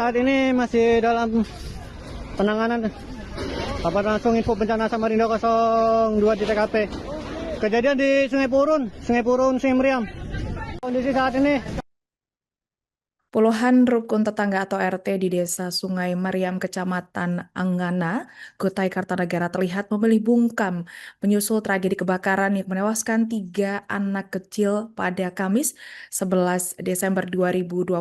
saat ini masih dalam penanganan. Kabar langsung info bencana Samarinda 02 di TKP. Kejadian di Sungai Purun, Sungai Meriam. Kondisi saat ini Puluhan rukun tetangga atau RT di Desa Sungai Meriam, Kecamatan Anggana, Kutai Kartanegara terlihat memilih bungkam menyusul tragedi kebakaran yang menewaskan 3 anak kecil pada Kamis 11 Desember 2025.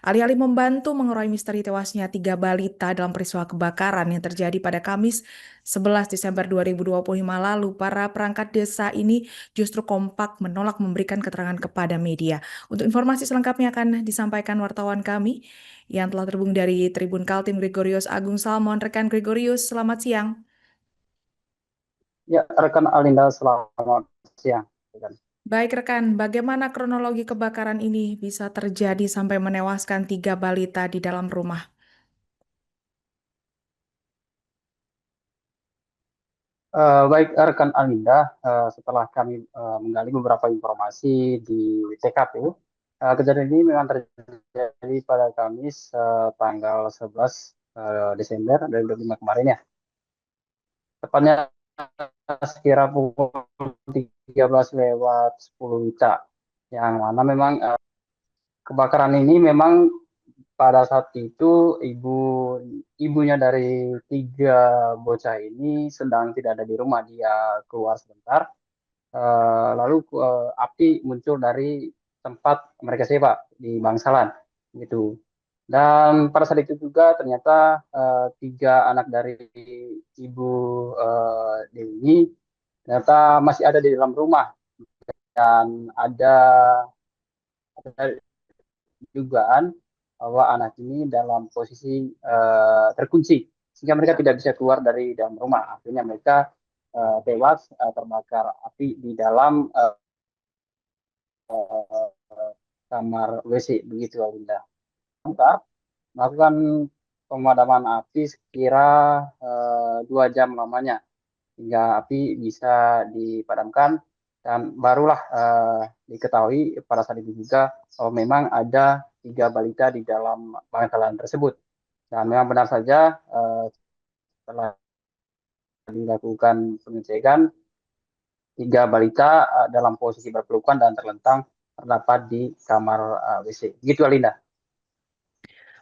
Alih-alih membantu mengurai misteri tewasnya 3 balita dalam peristiwa kebakaran yang terjadi pada Kamis 11 Desember 2025 lalu, para perangkat desa ini justru kompak menolak memberikan keterangan kepada media. Untuk informasi selengkapnya akan disampaikan wartawan kami yang telah terhubung dari Tribun Kaltim, Gregorius Agung Salmon. Rekan Gregorius, selamat siang. Ya, rekan Alinda, selamat siang. Baik rekan, bagaimana kronologi kebakaran ini bisa terjadi sampai menewaskan 3 balita di dalam rumah? Baik, rekan Alinda, setelah kami menggali beberapa informasi di TKP, kejadian ini memang terjadi pada Kamis tanggal 11 Desember 2025 kemarin ya. Tepatnya sekira pukul 13:10 WITA, yang mana memang kebakaran ini memang pada saat itu ibunya dari 3 bocah ini sedang tidak ada di rumah, dia keluar sebentar. Lalu api muncul dari tempat mereka sewa di Bangsalan, gitu. Dan pada saat itu juga ternyata 3 anak dari ibu Dewi ini ternyata masih ada di dalam rumah, dan ada dugaan bahwa anak ini dalam posisi terkunci sehingga mereka tidak bisa keluar dari dalam rumah. Akhirnya mereka tewas terbakar api di dalam kamar WC, begitu Winda. Melakukan pemadaman api sekira 2 jam lamanya hingga api bisa dipadamkan, dan barulah diketahui pada saat itu juga memang ada 3 balita di dalam bangkalan tersebut. Dan memang benar saja setelah dilakukan pengecekan, 3 balita dalam posisi berpelukan dan terlentang terdapat di kamar WC. Begitu Alinda.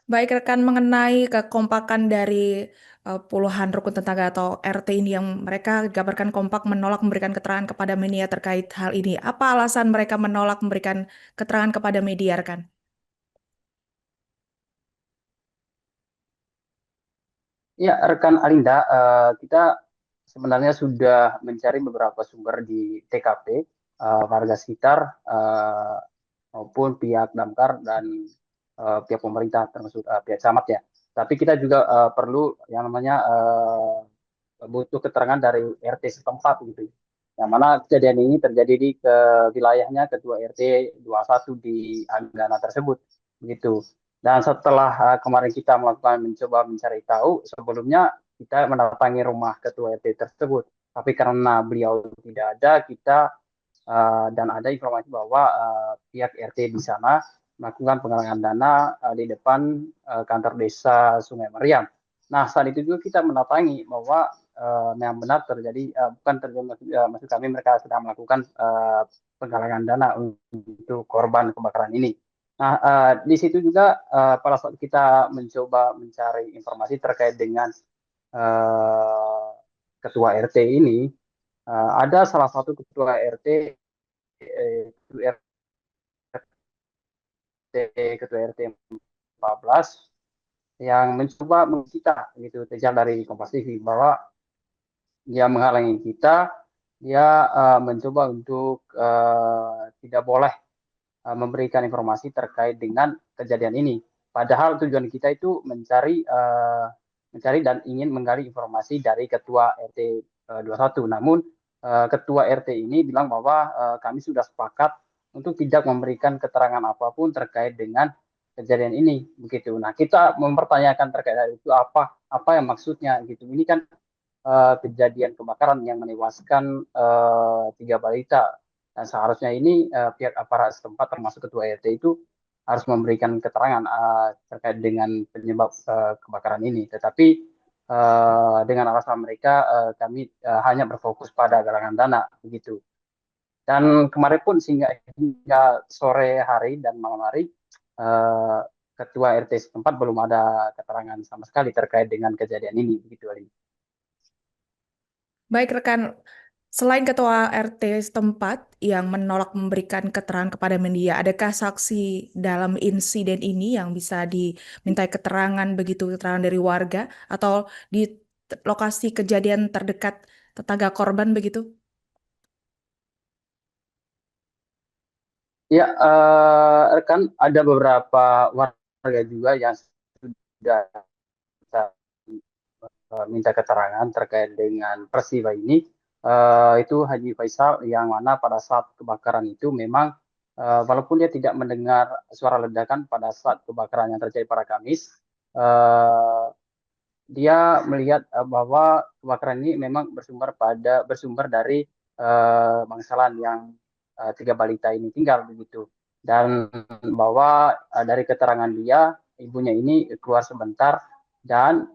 Baik rekan, mengenai kekompakan dari puluhan rukun tetangga atau RT ini yang mereka gambarkan kompak menolak memberikan keterangan kepada media terkait hal ini. Apa alasan mereka menolak memberikan keterangan kepada media, rekan? Ya, rekan Alinda, kita sebenarnya sudah mencari beberapa sumber di TKP, warga sekitar, maupun pihak damkar dan pihak pemerintah, termasuk pihak camat ya. Tapi kita juga perlu yang namanya butuh keterangan dari RT setempat gitu. Yang mana kejadian ini terjadi di wilayahnya Ketua RT 21 di Anggana tersebut, begitu. Dan setelah kemarin kita mencoba mencari tahu, sebelumnya kita mendatangi rumah Ketua RT tersebut. Tapi karena beliau tidak ada, kita dan ada informasi bahwa pihak RT di sana melakukan penggalangan dana di depan kantor desa Sungai Meriam. Nah, saat itu juga kita mendatangi bahwa yang benar terjadi, bukan terjadi, maksud kami mereka sedang melakukan penggalangan dana untuk korban kebakaran ini. Nah, di situ juga pada saat kita mencoba mencari informasi terkait dengan ketua RT ini, ada salah satu ketua RT, ketua RT 14 yang mencoba kita gitu, terjal dari Kompas TV bahwa dia menghalangi kita, dia mencoba untuk tidak boleh memberikan informasi terkait dengan kejadian ini. Padahal tujuan kita itu mencari dan ingin menggali informasi dari Ketua RT 21. Namun Ketua RT ini bilang bahwa kami sudah sepakat untuk tidak memberikan keterangan apapun terkait dengan kejadian ini, begitu. Nah, kita mempertanyakan terkait hal itu, apa yang maksudnya gitu. Ini kan kejadian kebakaran yang menewaskan 3 balita. Dan seharusnya ini pihak aparat setempat termasuk Ketua RT itu harus memberikan keterangan terkait dengan penyebab kebakaran ini. Tetapi dengan alasan mereka kami hanya berfokus pada galangan dana begitu. Dan kemarin pun hingga sore hari dan malam hari Ketua RT setempat belum ada keterangan sama sekali terkait dengan kejadian ini begitu, Ali. Baik rekan, selain Ketua RT setempat yang menolak memberikan keterangan kepada media, adakah saksi dalam insiden ini yang bisa dimintai keterangan begitu, keterangan dari warga atau di lokasi kejadian terdekat tetangga korban begitu? Ya, rekan, ada beberapa warga juga yang sudah minta keterangan terkait dengan peristiwa ini. Itu Haji Faisal yang mana pada saat kebakaran itu memang walaupun dia tidak mendengar suara ledakan pada saat kebakaran yang terjadi pada Kamis, dia melihat bahwa kebakaran ini memang bersumber dari bangsalan yang 3 balita ini tinggal begitu. Dan bahwa dari keterangan dia, ibunya ini keluar sebentar dan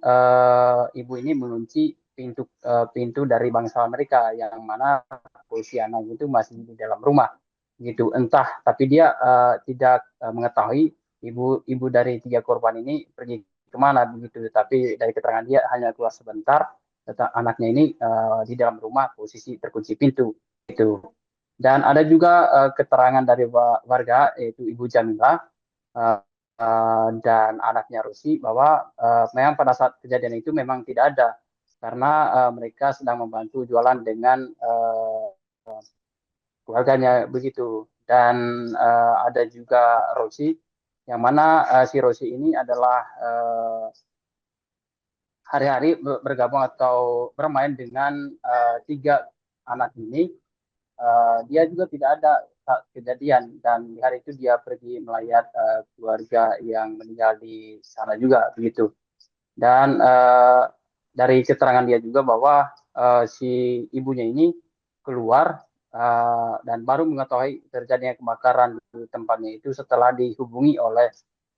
ibu ini mengunci pintu dari bangsawan mereka yang mana posisi anak itu masih di dalam rumah gitu. Entah, tapi dia tidak mengetahui ibu dari 3 korban ini pergi kemana begitu. Tapi dari keterangan dia hanya keluar sebentar, anaknya ini di dalam rumah posisi terkunci pintu itu. Dan ada juga keterangan dari warga yaitu Ibu Jamila dan anaknya Rusi bahwa memang pada saat kejadian itu memang tidak ada karena mereka sedang membantu jualan dengan keluarganya begitu. Dan ada juga Rosi yang mana si Rosi ini adalah hari-hari bergabung atau bermain dengan 3 anak ini. Dia juga tidak ada saat kejadian dan di hari itu dia pergi melayat keluarga yang meninggal di sana juga begitu. Dan dari keterangan dia juga bahwa si ibunya ini keluar dan baru mengetahui terjadinya kebakaran di tempatnya itu setelah dihubungi oleh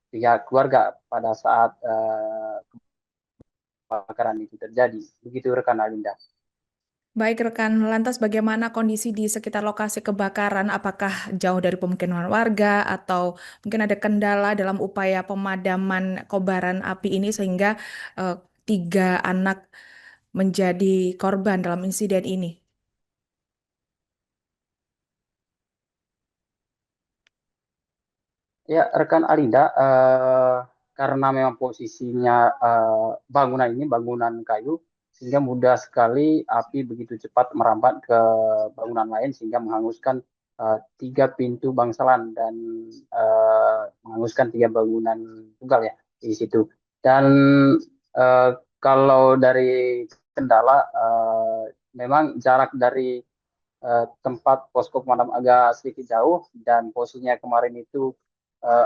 pihak keluarga pada saat kebakaran itu terjadi. Begitu rekan Alinda. Baik rekan, lantas bagaimana kondisi di sekitar lokasi kebakaran? Apakah jauh dari pemukiman warga atau mungkin ada kendala dalam upaya pemadaman kobaran api ini sehingga 3 anak menjadi korban dalam insiden ini? Ya, rekan Alinda, karena memang posisinya bangunan ini bangunan kayu, sehingga mudah sekali api begitu cepat merambat ke bangunan lain sehingga menghanguskan 3 pintu bangsalan dan menghanguskan 3 bangunan tunggal ya di situ. Dan kalau dari kendala, memang jarak dari tempat posko pemadam agak sedikit jauh dan posisinya kemarin itu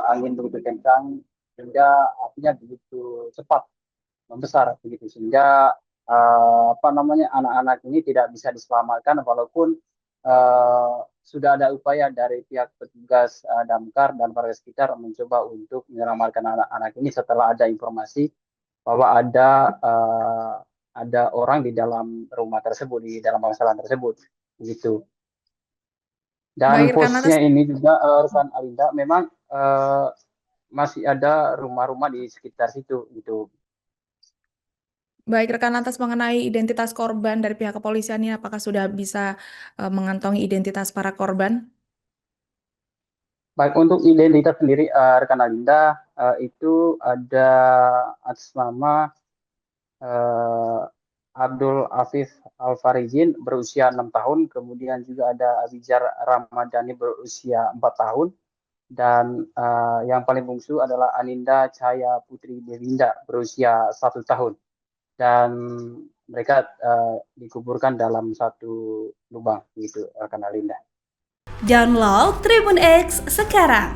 angin begitu kencang sehingga apinya begitu cepat membesar begitu sehingga anak-anak ini tidak bisa diselamatkan walaupun sudah ada upaya dari pihak petugas damkar dan warga sekitar mencoba untuk menyelamatkan anak-anak ini setelah ada informasi bahwa ada orang di dalam rumah tersebut, di dalam bangsalan tersebut begitu. Dan Baik rekan, lantas posisinya ini juga rekan Alinda memang masih ada rumah-rumah di sekitar situ gitu. Baik rekan, lantas mengenai identitas korban dari pihak kepolisian ini, apakah sudah bisa mengantongi identitas para korban? Baik, untuk identitas sendiri rekan Alinda itu ada atas nama Abdul Afif Alfarizin berusia 6 tahun, kemudian juga ada Abijar Ramadhani berusia 4 tahun, dan yang paling bungsu adalah Aninda Cahaya Putri Devinda berusia 1 tahun. Dan mereka dikuburkan dalam satu lubang gitu, rekan Alinda. Download Tribun X sekarang,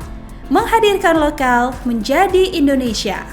menghadirkan lokal menjadi Indonesia.